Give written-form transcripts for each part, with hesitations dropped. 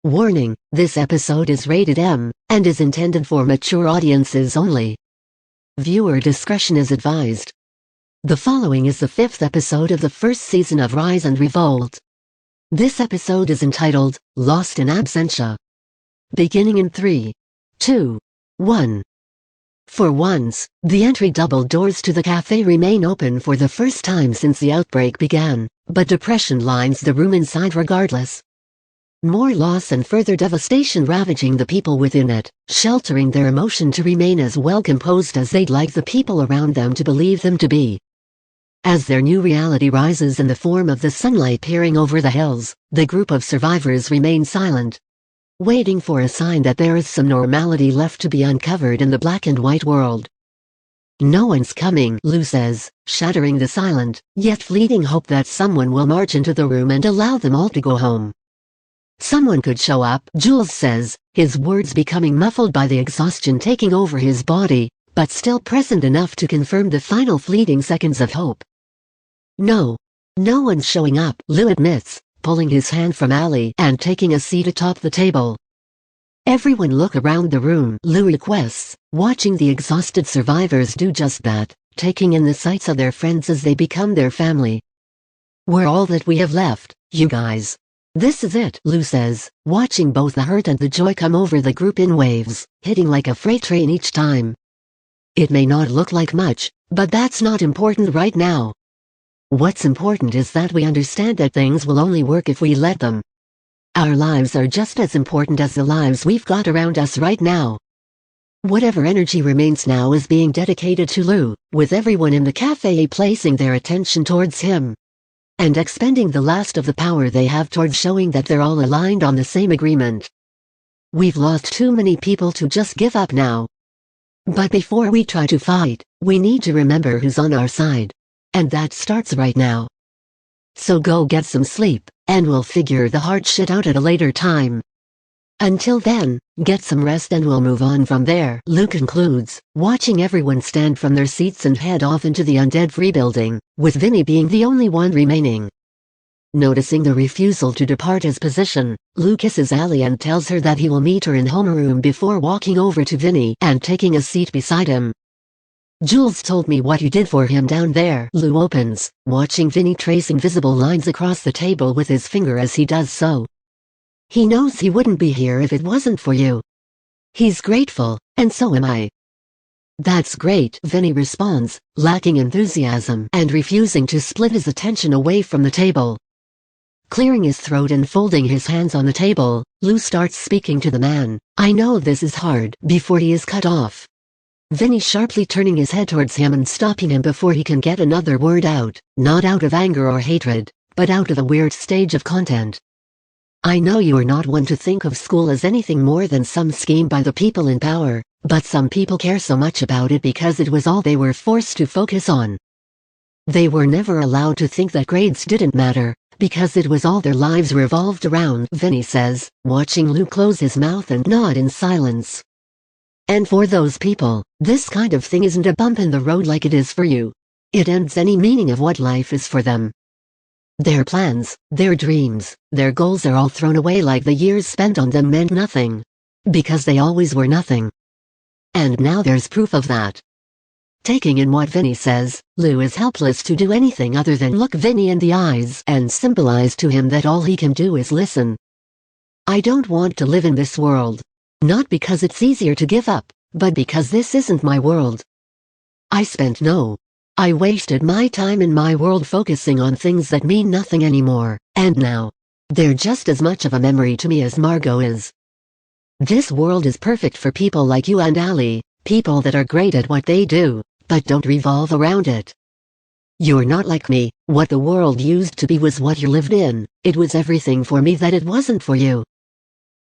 Warning, this episode is rated M, and is intended for mature audiences only. Viewer discretion is advised. The following is the 5th episode of the first season of Rise and Revolt. This episode is entitled, Lost in Absentia. Beginning in 3, 2, 1. For once, the entry double doors to the cafe remain open for the first time since the outbreak began, but depression lines the room inside regardless. More loss and further devastation ravaging the people within it, sheltering their emotion to remain as well composed as they'd like the people around them to believe them to be. As their new reality rises in the form of the sunlight peering over the hills, the group of survivors remain silent, waiting for a sign that there is some normality left to be uncovered in the black and white world. No one's coming, Lou says, shattering the silent, yet fleeting hope that someone will march into the room and allow them all to go home. Someone could show up, Jules says, his words becoming muffled by the exhaustion taking over his body, but still present enough to confirm the final fleeting seconds of hope. No one's showing up, Lou admits, pulling his hand from Allie and taking a seat atop the table. Everyone look around the room, Lou requests, watching the exhausted survivors do just that, taking in the sights of their friends as they become their family. We're all that we have left, you guys. This is it, Lou says, watching both the hurt and the joy come over the group in waves, hitting like a freight train each time. It may not look like much, but that's not important right now. What's important is that we understand that things will only work if we let them. Our lives are just as important as the lives we've got around us right now. Whatever energy remains now is being dedicated to Lou, with everyone in the cafe placing their attention towards him, and expending the last of the power they have towards showing that they're all aligned on the same agreement. We've lost too many people to just give up now. But before we try to fight, we need to remember who's on our side. And that starts right now. So go get some sleep, and we'll figure the hard shit out at a later time. Until then, get some rest and we'll move on from there, Lou concludes, watching everyone stand from their seats and head off into the undead-free building, with Vinny being the only one remaining. Noticing the refusal to depart his position, Lou kisses Allie and tells her that he will meet her in homeroom before walking over to Vinny and taking a seat beside him. Jules told me what you did for him down there, Lou opens, watching Vinny tracing visible lines across the table with his finger as he does so. He knows he wouldn't be here if it wasn't for you. He's grateful, and so am I. That's great, Vinny responds, lacking enthusiasm and refusing to split his attention away from the table. Clearing his throat and folding his hands on the table, Lou starts speaking to the man. I know this is hard, before he is cut off. Vinny sharply turning his head towards him and stopping him before he can get another word out, not out of anger or hatred, but out of a weird stage of content. I know you are not one to think of school as anything more than some scheme by the people in power, but some people care so much about it because it was all they were forced to focus on. They were never allowed to think that grades didn't matter, because it was all their lives revolved around, Vinny says, watching Lou close his mouth and nod in silence. And for those people, this kind of thing isn't a bump in the road like it is for you. It ends any meaning of what life is for them. Their plans, their dreams, their goals are all thrown away like the years spent on them meant nothing. Because they always were nothing. And now there's proof of that. Taking in what Vinny says, Lou is helpless to do anything other than look Vinny in the eyes and symbolize to him that all he can do is listen. I don't want to live in this world. Not because it's easier to give up, but because this isn't my world. I wasted my time in my world focusing on things that mean nothing anymore, and now, they're just as much of a memory to me as Margot is. This world is perfect for people like you and Allie, people that are great at what they do, but don't revolve around it. You're not like me. What the world used to be was what you lived in. It was everything for me that it wasn't for you.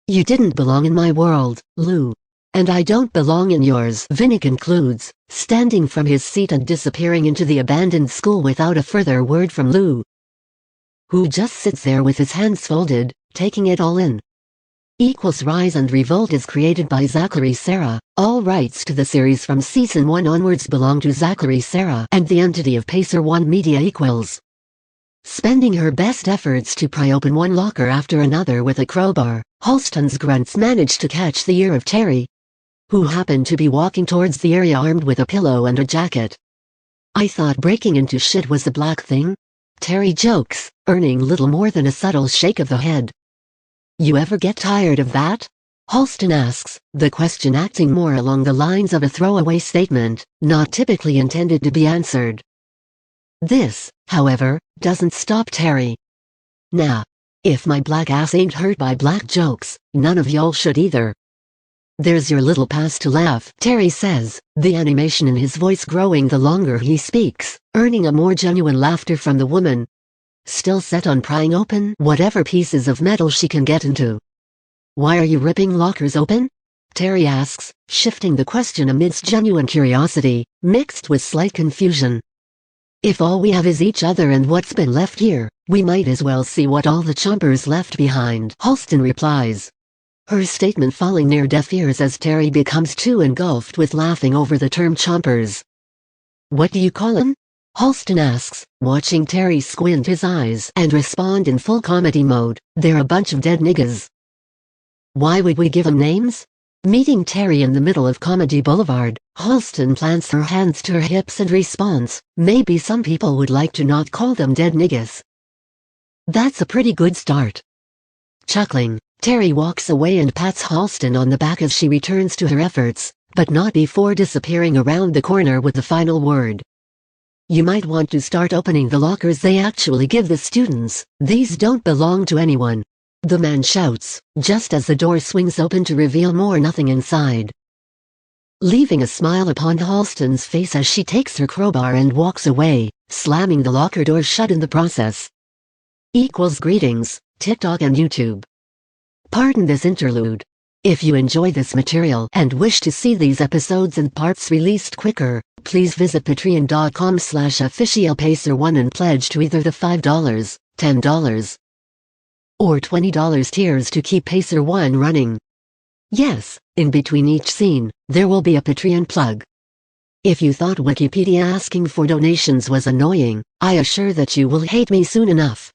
You didn't belong in my world, Lou. And I don't belong in yours, Vinny concludes, standing from his seat and disappearing into the abandoned school without a further word from Lou, who just sits there with his hands folded, taking it all in. Rise and Revolt is created by Zachary Sarah. All rights to the series from Season 1 onwards belong to Zachary Sarah and the entity of Pacer1 Media. Spending her best efforts to pry open one locker after another with a crowbar, Halston's grunts managed to catch the ear of Terry, who happened to be walking towards the area armed with a pillow and a jacket. "I thought breaking into shit was a black thing," Terry jokes, earning little more than a subtle shake of the head. "You ever get tired of that?" Halston asks, the question acting more along the lines of a throwaway statement, not typically intended to be answered. This, however, doesn't stop Terry. "Nah. If my black ass ain't hurt by black jokes, none of y'all should either. There's your little pass to laugh," Terry says, the animation in his voice growing the longer he speaks, earning a more genuine laughter from the woman, still set on prying open whatever pieces of metal she can get into. "Why are you ripping lockers open?" Terry asks, shifting the question amidst genuine curiosity, mixed with slight confusion. "If all we have is each other and what's been left here, we might as well see what all the chompers left behind," Halston replies, her statement falling near deaf ears as Terry becomes too engulfed with laughing over the term chompers. "What do you call 'em?" Halston asks, watching Terry squint his eyes and respond in full comedy mode, "They're a bunch of dead niggas." "Why would we give 'em names?" Meeting Terry in the middle of Comedy Boulevard, Halston plants her hands to her hips and responds, "Maybe some people would like to not call them dead niggas." "That's a pretty good start." Chuckling, Terry walks away and pats Halston on the back as she returns to her efforts, but not before disappearing around the corner with the final word. "You might want to start opening the lockers they actually give the students. These don't belong to anyone," the man shouts, just as the door swings open to reveal more nothing inside. Leaving a smile upon Halston's face as she takes her crowbar and walks away, slamming the locker door shut in the process. Greetings, TikTok and YouTube. Pardon this interlude. If you enjoy this material and wish to see these episodes and parts released quicker, please visit patreon.com/officialpacer1 and pledge to either the $5, $10, or $20 tiers to keep Pacer1 running. Yes, in between each scene, there will be a Patreon plug. If you thought Wikipedia asking for donations was annoying, I assure that you will hate me soon enough.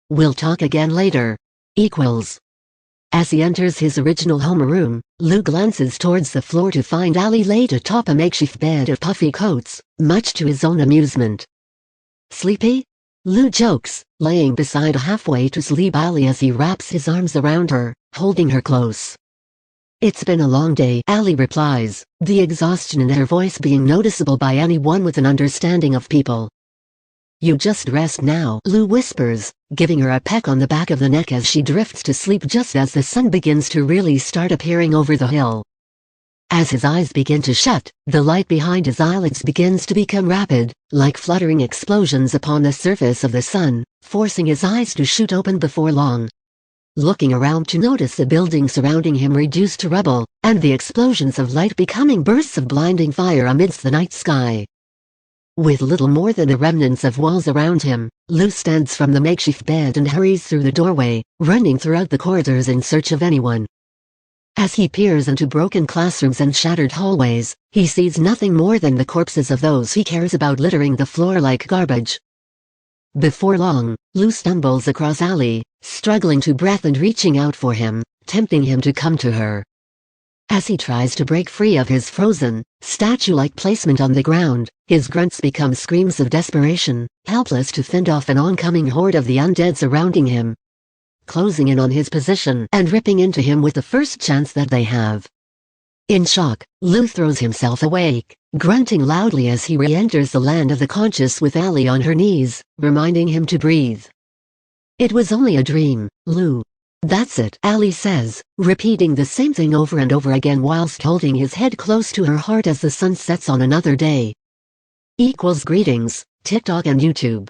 We'll talk again later. As he enters his original homeroom, Lou glances towards the floor to find Allie laid atop a makeshift bed of puffy coats, much to his own amusement. "Sleepy?" Lou jokes, laying beside a halfway-to-sleep Allie as he wraps his arms around her, holding her close. "It's been a long day," Allie replies, the exhaustion in her voice being noticeable by anyone with an understanding of people. "You just rest now," Lou whispers, giving her a peck on the back of the neck as she drifts to sleep just as the sun begins to really start appearing over the hill. As his eyes begin to shut, the light behind his eyelids begins to become rapid, like fluttering explosions upon the surface of the sun, forcing his eyes to shoot open before long. Looking around to notice the building surrounding him reduced to rubble, and the explosions of light becoming bursts of blinding fire amidst the night sky. With little more than the remnants of walls around him, Lou stands from the makeshift bed and hurries through the doorway, running throughout the corridors in search of anyone. As he peers into broken classrooms and shattered hallways, he sees nothing more than the corpses of those he cares about littering the floor like garbage. Before long, Lou stumbles across Allie, struggling to breath and reaching out for him, tempting him to come to her. As he tries to break free of his frozen, statue-like placement on the ground, his grunts become screams of desperation, helpless to fend off an oncoming horde of the undead surrounding him, closing in on his position and ripping into him with the first chance that they have. In shock, Lou throws himself awake, grunting loudly as he re-enters the land of the conscious with Allie on her knees, reminding him to breathe. "It was only a dream, Lou. That's it," Allie says, repeating the same thing over and over again whilst holding his head close to her heart as the sun sets on another day. Greetings, TikTok and YouTube.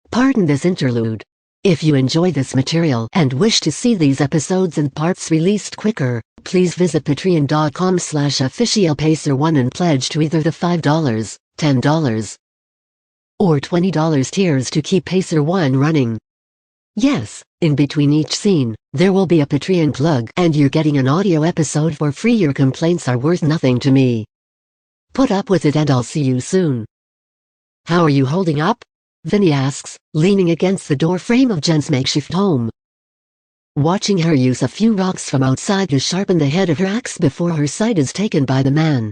Pardon this interlude. If you enjoy this material and wish to see these episodes and parts released quicker, please visit patreon.com/officialpacer1 and pledge to either the $5, $10, or $20 tiers to keep Pacer1 running. Yes, in between each scene, there will be a Patreon plug and you're getting an audio episode for free. Your complaints are worth nothing to me. Put up with it and I'll see you soon. How are you holding up? Vinny asks, leaning against the door frame of Jen's makeshift home. Watching her use a few rocks from outside to sharpen the head of her axe before her sight is taken by the man.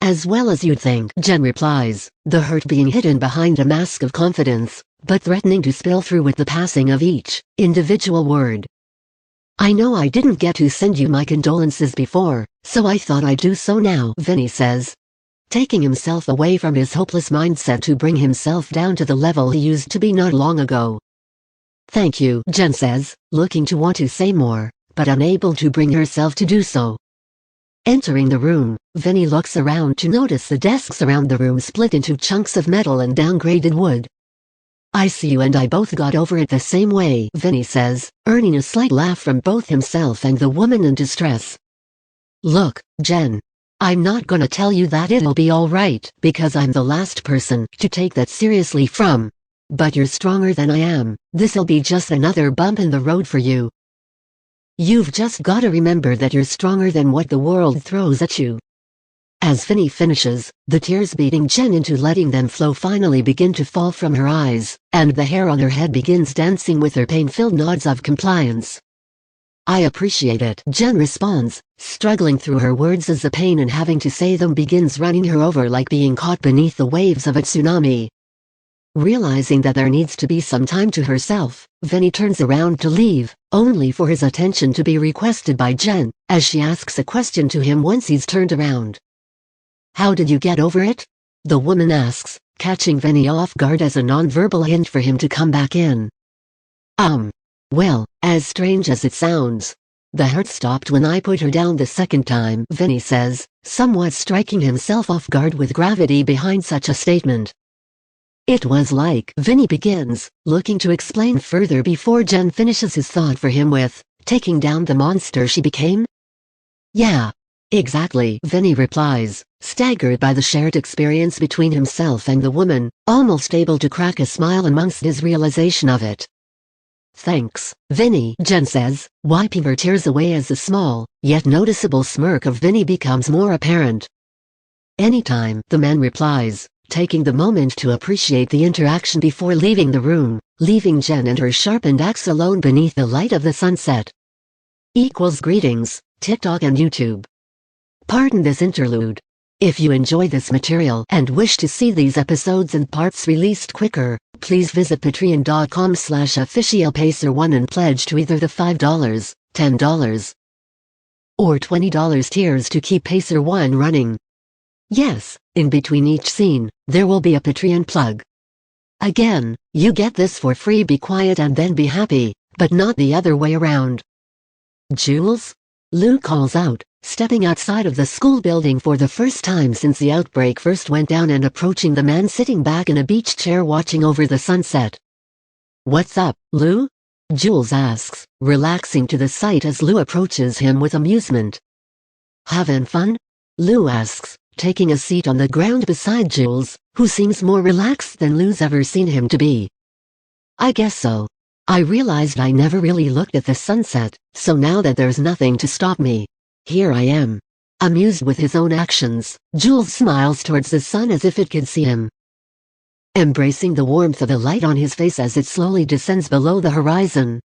As well as you'd think, Jen replies, the hurt being hidden behind a mask of confidence, but threatening to spill through with the passing of each individual word. I know I didn't get to send you my condolences before, so I thought I'd do so now, Vinny says, taking himself away from his hopeless mindset to bring himself down to the level he used to be not long ago. Thank you, Jen says, looking to want to say more, but unable to bring herself to do so. Entering the room, Vinny looks around to notice the desks around the room split into chunks of metal and downgraded wood. I see you and I both got over it the same way, Vinny says, earning a slight laugh from both himself and the woman in distress. Look, Jen. I'm not gonna tell you that it'll be alright, because I'm the last person to take that seriously from. But you're stronger than I am. This'll be just another bump in the road for you. You've just gotta remember that you're stronger than what the world throws at you. As Vinny finishes, the tears beating Jen into letting them flow finally begin to fall from her eyes, and the hair on her head begins dancing with her pain-filled nods of compliance. I appreciate it, Jen responds, struggling through her words as the pain in having to say them begins running her over like being caught beneath the waves of a tsunami. Realizing that there needs to be some time to herself, Vinny turns around to leave, only for his attention to be requested by Jen, as she asks a question to him once he's turned around. How did you get over it? The woman asks, catching Vinny off guard as a non-verbal hint for him to come back in. Well, as strange as it sounds. The hurt stopped when I put her down the second time, Vinny says, somewhat striking himself off guard with gravity behind such a statement. It was like, Vinny begins, looking to explain further before Jen finishes his thought for him with, taking down the monster she became? Yeah. Exactly, Vinny replies, staggered by the shared experience between himself and the woman, almost able to crack a smile amongst his realization of it. Thanks, Vinny, Jen says, wiping her tears away as the small, yet noticeable smirk of Vinny becomes more apparent. Anytime, the man replies, taking the moment to appreciate the interaction before leaving the room, leaving Jen and her sharpened axe alone beneath the light of the sunset. Greetings, TikTok and YouTube. Pardon this interlude. If you enjoy this material and wish to see these episodes and parts released quicker, please visit patreon.com/officialpacer1 and pledge to either the $5, $10, or $20 tiers to keep Pacer1 running. Yes, in between each scene, there will be a Patreon plug. Again, you get this for free. Be quiet and then be happy, but not the other way around. Jules? Lou calls out, stepping outside of the school building for the first time since the outbreak first went down and approaching the man sitting back in a beach chair watching over the sunset. What's up, Lou? Jules asks, relaxing to the sight as Lou approaches him with amusement. Having fun? Lou asks, taking a seat on the ground beside Jules, who seems more relaxed than Lou's ever seen him to be. I guess so. I realized I never really looked at the sunset, so now that there's nothing to stop me, here I am. Amused with his own actions, Jules smiles towards the sun as if it could see him. Embracing the warmth of the light on his face as it slowly descends below the horizon.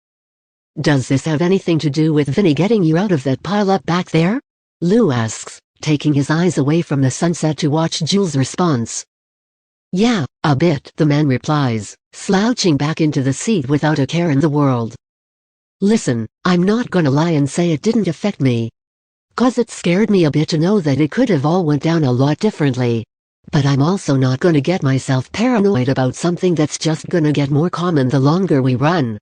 Does this have anything to do with Vinny getting you out of that pile up back there? Lou asks, taking his eyes away from the sunset to watch Jules' response. Yeah, a bit, the man replies, slouching back into the seat without a care in the world. Listen, I'm not gonna lie and say it didn't affect me. 'Cause it scared me a bit to know that it could have all went down a lot differently. But I'm also not gonna get myself paranoid about something that's just gonna get more common the longer we run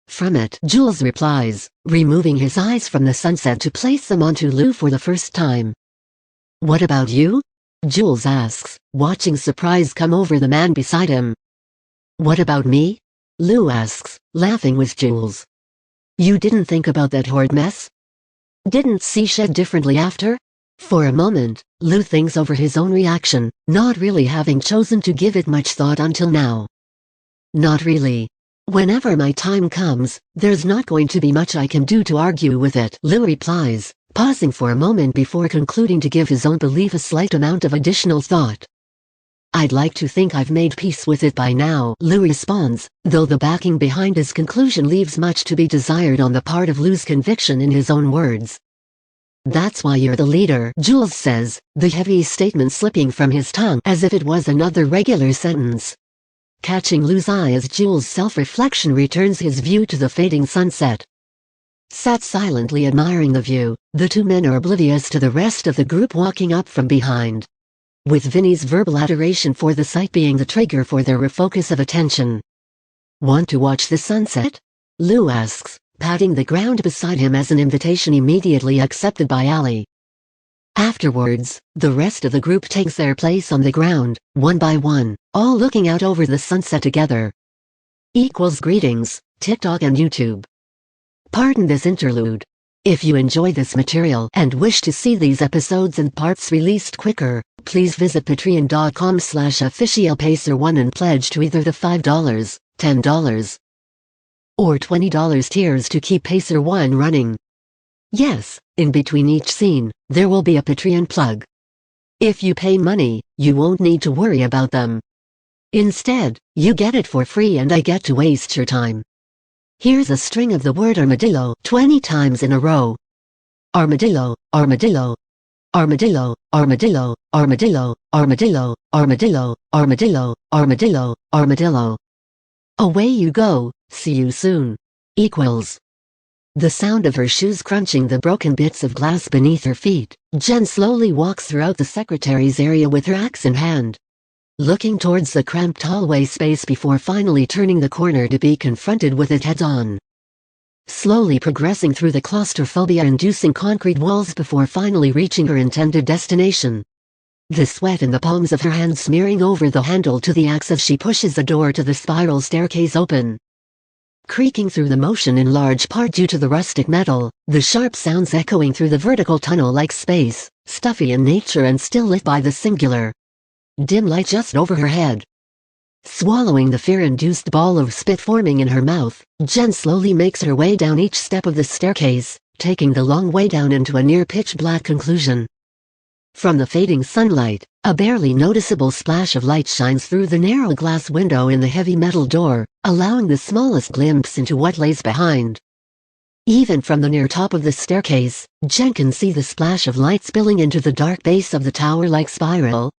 from it, Jules replies, removing his eyes from the sunset to place them onto Lou for the first time. What about you? Jules asks, watching surprise come over the man beside him. What about me? Lou asks, laughing with Jules. You didn't think about that horrid mess? Didn't see shit differently after? For a moment, Lou thinks over his own reaction, not really having chosen to give it much thought until now. Not really. Whenever my time comes, there's not going to be much I can do to argue with it, Lou replies, pausing for a moment before concluding to give his own belief a slight amount of additional thought. I'd like to think I've made peace with it by now, Lou responds, though the backing behind his conclusion leaves much to be desired on the part of Lou's conviction in his own words. That's why you're the leader, Jules says, the heavy statement slipping from his tongue as if it was another regular sentence. Catching Lou's eye as Jules' self-reflection returns his view to the fading sunset. Sat silently admiring the view, the two men are oblivious to the rest of the group walking up from behind, with Vinny's verbal adoration for the sight being the trigger for their refocus of attention. Want to watch the sunset? Lou asks, patting the ground beside him as an invitation immediately accepted by Allie. Afterwards, the rest of the group takes their place on the ground, one by one, all looking out over the sunset together. Greetings, TikTok and YouTube. Pardon this interlude. If you enjoy this material and wish to see these episodes and parts released quicker, please visit patreon.com/officialpacer1 and pledge to either the $5, $10, or $20 tiers to keep Pacer1 running. Yes, in between each scene, there will be a Patreon plug. If you pay money, you won't need to worry about them. Instead, you get it for free and I get to waste your time. Here's a string of the word armadillo 20 times in a row. Armadillo, armadillo. Armadillo, armadillo, armadillo, armadillo, armadillo, armadillo, armadillo, armadillo. Away you go, see you soon. The sound of her shoes crunching the broken bits of glass beneath her feet, Jen slowly walks throughout the secretary's area with her axe in hand, looking towards the cramped hallway space before finally turning the corner to be confronted with it head-on. Slowly progressing through the claustrophobia-inducing concrete walls before finally reaching her intended destination. The sweat in the palms of her hands smearing over the handle to the axe as she pushes the door to the spiral staircase open. Creaking through the motion in large part due to the rustic metal, the sharp sounds echoing through the vertical tunnel-like space, stuffy in nature and still lit by the singular dim light just over her head. Swallowing the fear-induced ball of spit forming in her mouth, Jen slowly makes her way down each step of the staircase, taking the long way down into a near-pitch-black conclusion. From the fading sunlight, a barely noticeable splash of light shines through the narrow glass window in the heavy metal door, allowing the smallest glimpse into what lays behind. Even from the near top of the staircase, Jen can see the splash of light spilling into the dark base of the tower-like spiral,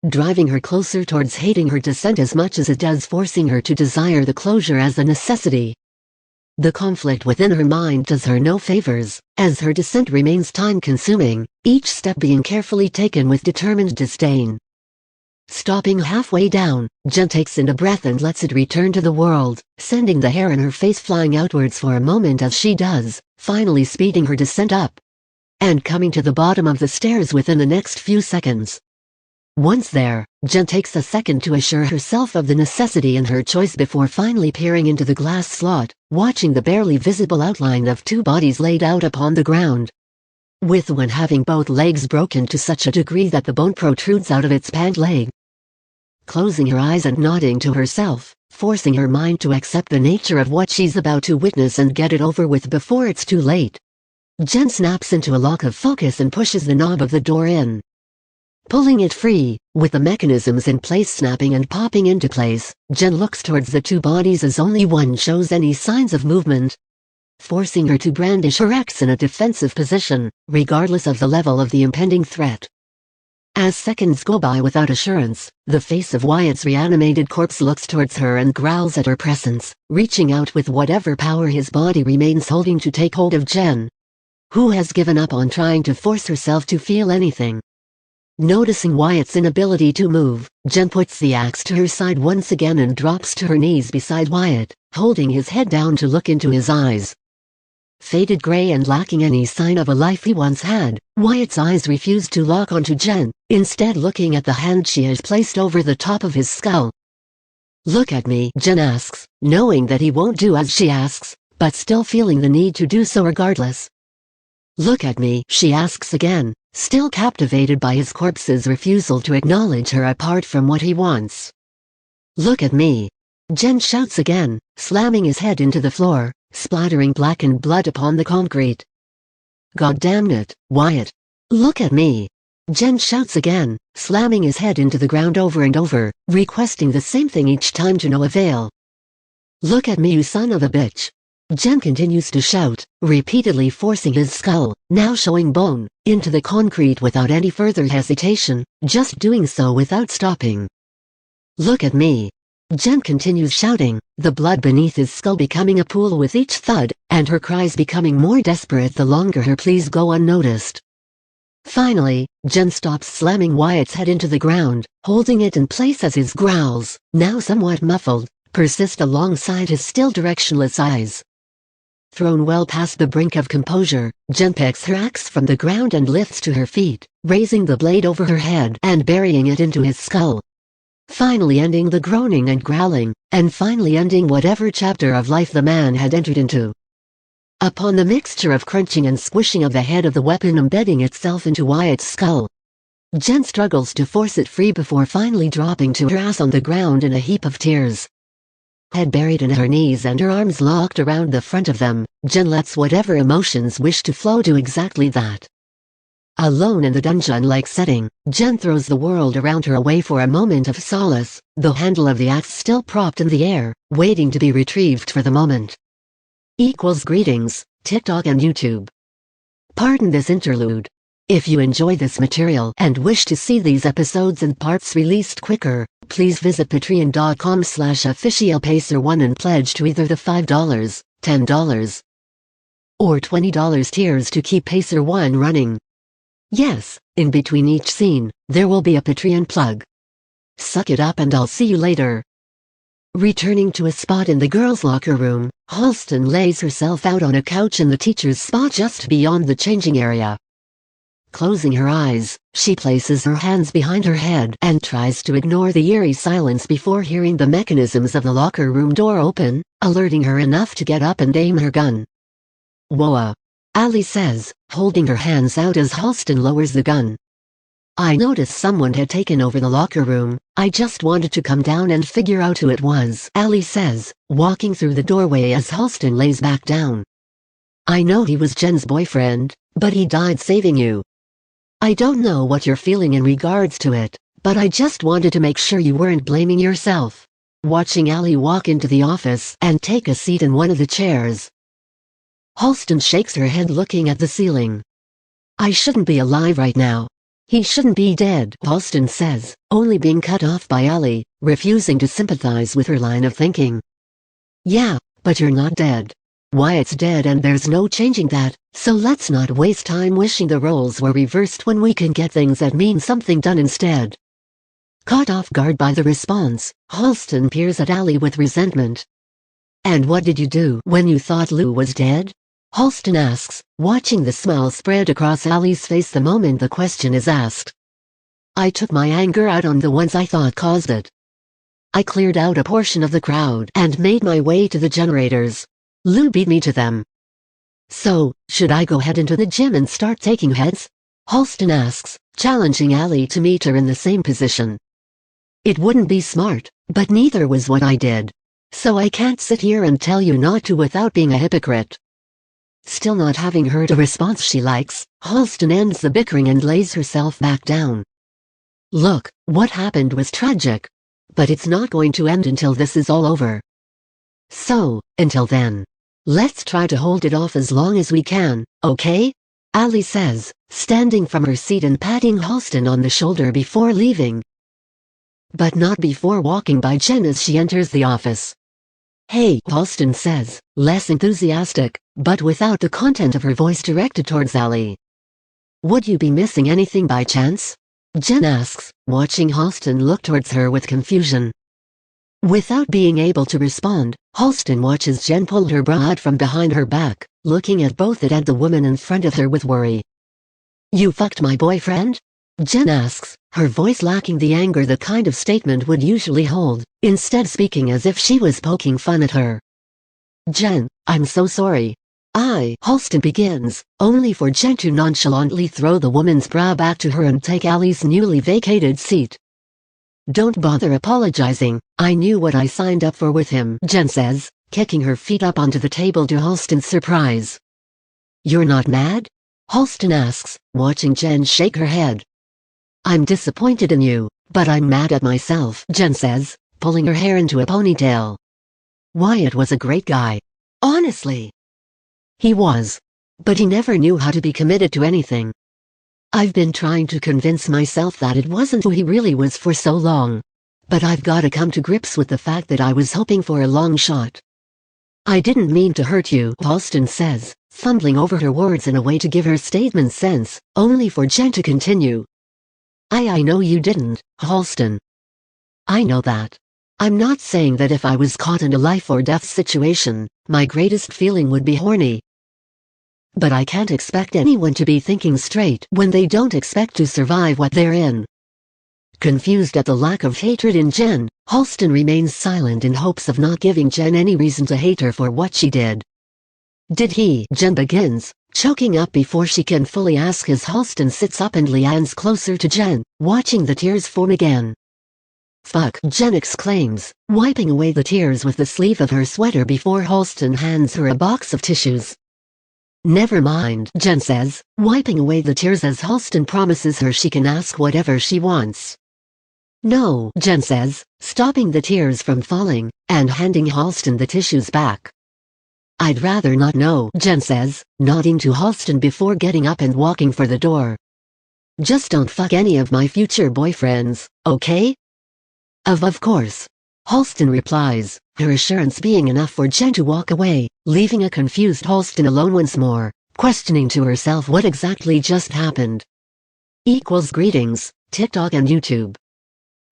driving her closer towards hating her descent as much as it does forcing her to desire the closure as a necessity. The conflict within her mind does her no favors, as her descent remains time-consuming, each step being carefully taken with determined disdain. Stopping halfway down, Jen takes in a breath and lets it return to the world, sending the hair in her face flying outwards for a moment as she does, finally speeding her descent up, and coming to the bottom of the stairs within the next few seconds. Once there, Jen takes a second to assure herself of the necessity in her choice before finally peering into the glass slot, watching the barely visible outline of two bodies laid out upon the ground, with one having both legs broken to such a degree that the bone protrudes out of its pant leg. Closing her eyes and nodding to herself, forcing her mind to accept the nature of what she's about to witness and get it over with before it's too late, Jen snaps into a lock of focus and pushes the knob of the door in. Pulling it free, with the mechanisms in place snapping and popping into place, Jen looks towards the two bodies as only one shows any signs of movement, forcing her to brandish her axe in a defensive position, regardless of the level of the impending threat. As seconds go by without assurance, the face of Wyatt's reanimated corpse looks towards her and growls at her presence, reaching out with whatever power his body remains holding to take hold of Jen, who has given up on trying to force herself to feel anything. Noticing Wyatt's inability to move, Jen puts the axe to her side once again and drops to her knees beside Wyatt, holding his head down to look into his eyes. Faded gray and lacking any sign of a life he once had, Wyatt's eyes refuse to lock onto Jen, instead looking at the hand she has placed over the top of his skull. "Look at me," Jen asks, knowing that he won't do as she asks, but still feeling the need to do so regardless. "Look at me," she asks again, still captivated by his corpse's refusal to acknowledge her apart from what he wants. "Look at me," Jen shouts again, slamming his head into the floor, splattering blackened blood upon the concrete. "God damn it, Wyatt. Look at me." Jen shouts again, slamming his head into the ground over and over, requesting the same thing each time to no avail. "Look at me, you son of a bitch." Jen continues to shout, repeatedly forcing his skull, now showing bone, into the concrete without any further hesitation, just doing so without stopping. "Look at me." Jen continues shouting, the blood beneath his skull becoming a pool with each thud, and her cries becoming more desperate the longer her pleas go unnoticed. Finally, Jen stops slamming Wyatt's head into the ground, holding it in place as his growls, now somewhat muffled, persist alongside his still directionless eyes. Thrown well past the brink of composure, Jen picks her axe from the ground and lifts to her feet, raising the blade over her head and burying it into his skull. Finally ending the groaning and growling, and finally ending whatever chapter of life the man had entered into. Upon the mixture of crunching and squishing of the head of the weapon embedding itself into Wyatt's skull, Jen struggles to force it free before finally dropping to her ass on the ground in a heap of tears. Head buried in her knees and her arms locked around the front of them, Jen lets whatever emotions wish to flow do exactly that. Alone in the dungeon-like setting, Jen throws the world around her away for a moment of solace, the handle of the axe still propped in the air, waiting to be retrieved for the moment. Greetings, TikTok and YouTube. Pardon this interlude. If you enjoy this material and wish to see these episodes and parts released quicker, please visit patreon.com/officialpacer1 and pledge to either the $5, $10, or $20 tiers to keep Pacer1 running. Yes, in between each scene, there will be a Patreon plug. Suck it up and I'll see you later. Returning to a spot in the girls' locker room, Halston lays herself out on a couch in the teacher's spot just beyond the changing area. Closing her eyes, she places her hands behind her head and tries to ignore the eerie silence before hearing the mechanisms of the locker room door open, alerting her enough to get up and aim her gun. "Whoa," Ali says, holding her hands out as Halston lowers the gun. "I noticed someone had taken over the locker room. I just wanted to come down and figure out who it was," Ali says, walking through the doorway as Halston lays back down. "I know he was Jen's boyfriend, but he died saving you. I don't know what you're feeling in regards to it, but I just wanted to make sure you weren't blaming yourself." Watching Ali walk into the office and take a seat in one of the chairs, Halston shakes her head looking at the ceiling. "I shouldn't be alive right now. He shouldn't be dead," Halston says, only being cut off by Ali, refusing to sympathize with her line of thinking. "Yeah, but you're not dead. Wyatt's dead and there's no changing that, so let's not waste time wishing the roles were reversed when we can get things that mean something done instead." Caught off guard by the response, Halston peers at Ali with resentment. "And what did you do when you thought Lou was dead?" Halston asks, watching the smile spread across Ali's face the moment the question is asked. "I took my anger out on the ones I thought caused it. I cleared out a portion of the crowd and made my way to the generators. Lou beat me to them. So, should I go head into the gym and start taking heads?" Halston asks, challenging Ali to meet her in the same position. "It wouldn't be smart, but neither was what I did. So I can't sit here and tell you not to without being a hypocrite." Still not having heard a response she likes, Halston ends the bickering and lays herself back down. "Look, what happened was tragic. But it's not going to end until this is all over. So, until then, let's try to hold it off as long as we can, okay?" Ali says, standing from her seat and patting Halston on the shoulder before leaving. But not before walking by Jen as she enters the office. "Hey," Halston says, less enthusiastic, but without the content of her voice directed towards Ali. "Would you be missing anything by chance?" Jen asks, watching Halston look towards her with confusion. Without being able to respond, Halston watches Jen pull her bra out from behind her back, looking at both it and the woman in front of her with worry. "You fucked my boyfriend?" Jen asks, her voice lacking the anger the kind of statement would usually hold, instead speaking as if she was poking fun at her. "Jen, I'm so sorry. Halston begins, only for Jen to nonchalantly throw the woman's bra back to her and take Ali's newly vacated seat. "Don't bother apologizing, I knew what I signed up for with him," Jen says, kicking her feet up onto the table to Halston's surprise. "You're not mad?" Halston asks, watching Jen shake her head. I'm disappointed in you, but I'm mad at myself, Jen says, pulling her hair into a ponytail. Wyatt was a great guy. Honestly. He was. But he never knew how to be committed to anything. I've been trying to convince myself that it wasn't who he really was for so long. But I've got to come to grips with the fact that I was hoping for a long shot. I didn't mean to hurt you, Halston says, fumbling over her words in a way to give her statement sense, only for Jen to continue. I know you didn't, Halston. I know that. I'm not saying that if I was caught in a life-or-death situation, my greatest feeling would be horny. But I can't expect anyone to be thinking straight when they don't expect to survive what they're in. Confused at the lack of hatred in Jen, Halston remains silent in hopes of not giving Jen any reason to hate her for what she did. Did he? Jen begins, choking up before she can fully ask as Halston sits up and leans closer to Jen, watching the tears form again. Fuck, Jen exclaims, wiping away the tears with the sleeve of her sweater before Halston hands her a box of tissues. Never mind, Jen says, wiping away the tears as Halston promises her she can ask whatever she wants. No, Jen says, stopping the tears from falling, and handing Halston the tissues back. I'd rather not know, Jen says, nodding to Halston before getting up and walking for the door. Just don't fuck any of my future boyfriends, okay? Of course. Halston replies, her assurance being enough for Jen to walk away, leaving a confused Halston alone once more, questioning to herself what exactly just happened. Greetings, TikTok and YouTube.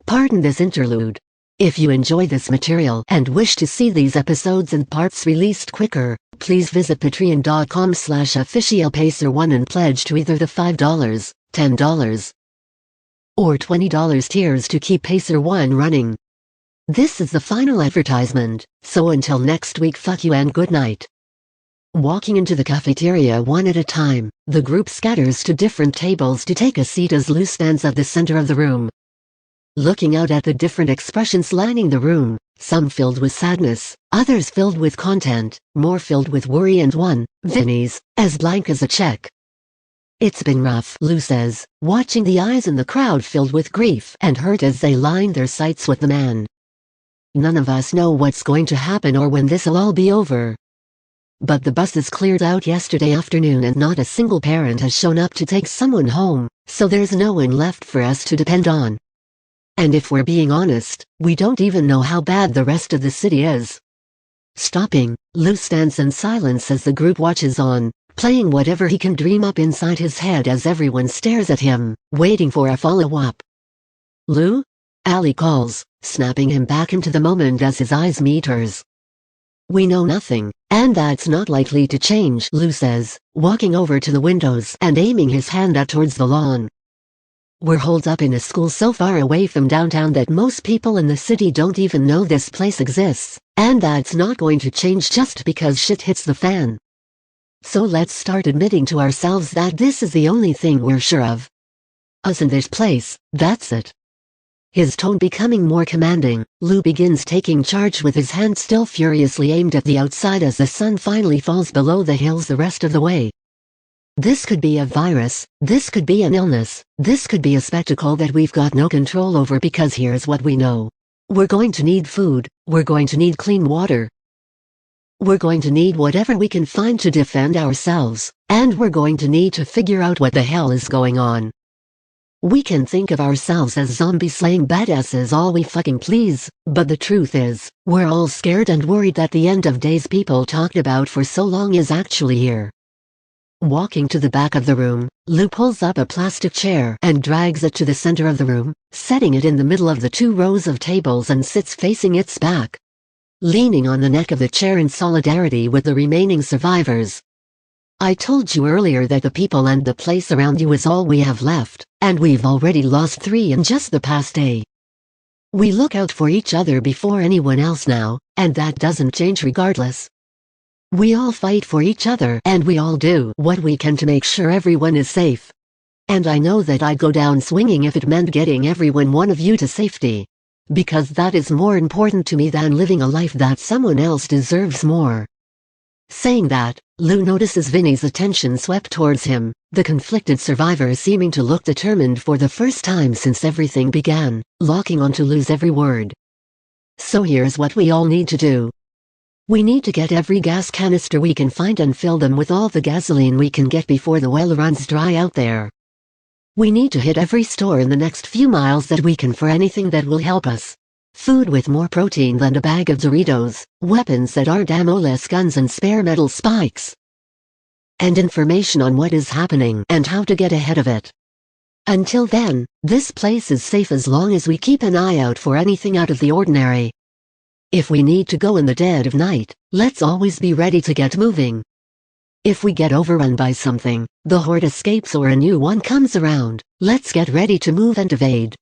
Pardon this interlude. If you enjoy this material and wish to see these episodes and parts released quicker, please visit patreon.com/officialpacer1 and pledge to either the $5, $10, or $20 tiers to keep Pacer1 running. This is the final advertisement, so until next week, fuck you and good night. Walking into the cafeteria one at a time, the group scatters to different tables to take a seat as Lou stands at the center of the room. Looking out at the different expressions lining the room, some filled with sadness, others filled with content, more filled with worry, and one, Vinny's, as blank as a check. It's been rough, Lou says, watching the eyes in the crowd filled with grief and hurt as they line their sights with the man. None of us know what's going to happen or when this'll all be over. But the buses cleared out yesterday afternoon and not a single parent has shown up to take someone home, so there's no one left for us to depend on. And if we're being honest, we don't even know how bad the rest of the city is. Stopping, Lou stands in silence as the group watches on, playing whatever he can dream up inside his head as everyone stares at him, waiting for a follow-up. Lou? Allie calls, snapping him back into the moment as his eyes meet hers. We know nothing, and that's not likely to change, Lou says, walking over to the windows and aiming his hand out towards the lawn. We're holed up in a school so far away from downtown that most people in the city don't even know this place exists, and that's not going to change just because shit hits the fan. So let's start admitting to ourselves that this is the only thing we're sure of. Us in this place, that's it. His tone becoming more commanding, Lou begins taking charge with his hand still furiously aimed at the outside as the sun finally falls below the hills the rest of the way. This could be a virus, this could be an illness, this could be a spectacle that we've got no control over, because here's what we know. We're going to need food, we're going to need clean water. We're going to need whatever we can find to defend ourselves, and we're going to need to figure out what the hell is going on. We can think of ourselves as zombie-slaying badasses all we fucking please, but the truth is, we're all scared and worried that the end of days people talked about for so long is actually here. Walking to the back of the room, Lou pulls up a plastic chair and drags it to the center of the room, setting it in the middle of the 2 rows of tables and sits facing its back, leaning on the neck of the chair in solidarity with the remaining survivors. I told you earlier that the people and the place around you is all we have left, and we've already lost 3 in just the past day. We look out for each other before anyone else now, and that doesn't change regardless. We all fight for each other, and we all do what we can to make sure everyone is safe. And I know that I'd go down swinging if it meant getting one of you to safety. Because that is more important to me than living a life that someone else deserves more. Saying that, Lou notices Vinny's attention swept towards him, the conflicted survivor seeming to look determined for the first time since everything began, locking onto Lou's every word. So here's what we all need to do. We need to get every gas canister we can find and fill them with all the gasoline we can get before the well runs dry out there. We need to hit every store in the next few miles that we can for anything that will help us. Food with more protein than a bag of Doritos, weapons that aren't ammo-less guns and spare metal spikes. And information on what is happening and how to get ahead of it. Until then, this place is safe as long as we keep an eye out for anything out of the ordinary. If we need to go in the dead of night, let's always be ready to get moving. If we get overrun by something, the horde escapes or a new one comes around, let's get ready to move and evade.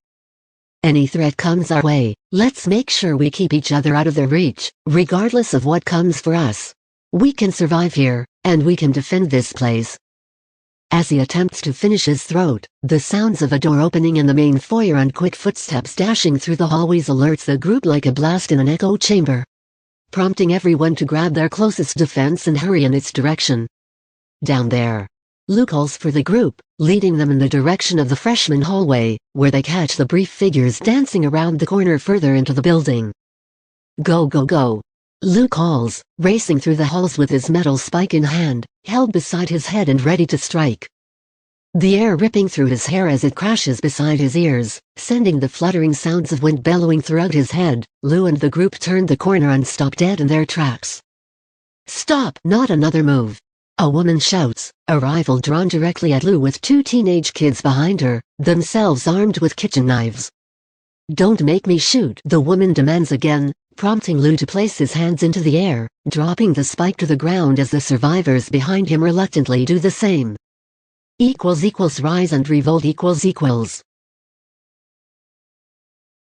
Any threat comes our way, let's make sure we keep each other out of their reach, regardless of what comes for us. We can survive here, and we can defend this place. As he attempts to finish his throat, the sounds of a door opening in the main foyer and quick footsteps dashing through the hallways alerts the group like a blast in an echo chamber, prompting everyone to grab their closest defense and hurry in its direction. Down there, Lou calls for the group, leading them in the direction of the freshman hallway, where they catch the brief figures dancing around the corner further into the building. Go, go, go! Lou calls, racing through the halls with his metal spike in hand, held beside his head and ready to strike. The air ripping through his hair as it crashes beside his ears, sending the fluttering sounds of wind bellowing throughout his head. Lou and the group turn the corner and stop dead in their tracks. Stop! Not another move! A woman shouts, a rifle drawn directly at Lou with two teenage kids behind her, themselves armed with kitchen knives. Don't make me shoot, the woman demands again, prompting Lou to place his hands into the air, dropping the spike to the ground as the survivors behind him reluctantly do the same. == Rise and revolt ==